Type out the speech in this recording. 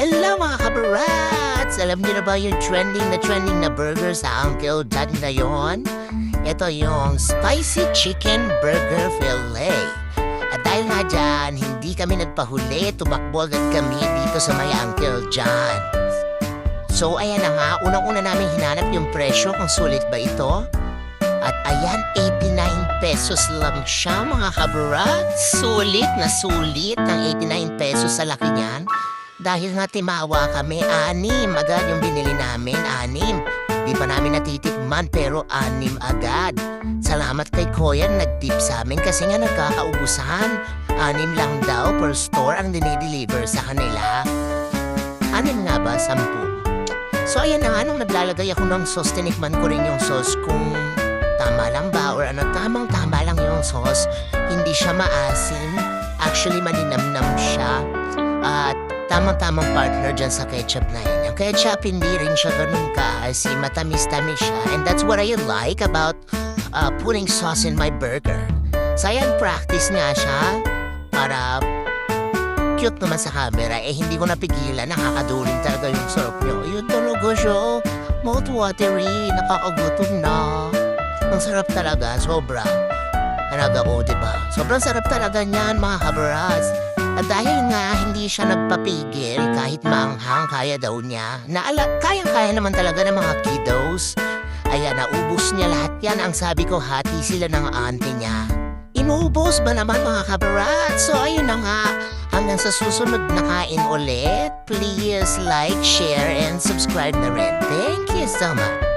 Hello mga kabarats! Alam niyo na ba yung trending na burger sa Uncle Dad ngayon? Ito yung Spicy Chicken Burger Fillet. At dahil nga dyan, hindi kami nagpahuli, tumakbo agad kami dito sa may Uncle John. So ayan na nga, unang-una namin hinanap yung presyo kung sulit ba ito. At ayan, 89 pesos lang siya mga kabarats. Sulit ng 89 pesos sa laki niyan. Dahil nga timawa kami, 6 agad yung binili namin, 6. Di pa namin natitikman pero 6 agad. Salamat kay Koyan, nag-tip sa amin kasi nga nagkakaubusan. 6 lang daw per store ang dinideliver sa kanila. 6 nga ba? 10. So ayan na nga, nung naglalagay ako ng sauce, tinikman ko rin yung sauce kung tama lang ba or ano, tamang-tama lang yung sauce. Hindi siya maasim. Actually, malinamnam siya. At tamang-tamang partner dyan sa ketchup na yun. Ang ketchup, hindi rin siya ganun kaasim. Matamis-tamis siya. And that's what I like about putting sauce in my burger. So ayan, practice nga siya para cute naman sa camera. Eh, hindi ko napigilan. Nakakaduling talaga yung sarap nyo. Yun talaga siya. Mouth watery. Nakakagutom na. Ang sarap talaga. Sobra. Talaga ko, diba? Sobrang sarap talaga niyan, mga kabarats. At dahil nga hindi siya nagpapigil kahit maanghang kaya daw niya, kayang-kaya naman talaga ng mga kiddos. Ayan, naubos niya lahat yan. Ang sabi ko, hati sila ng auntie niya. Inubos ba naman mga kabarat? So ayun na nga, hanggang sa susunod na kain ulit, please like, share, and subscribe na rin. Thank you so much.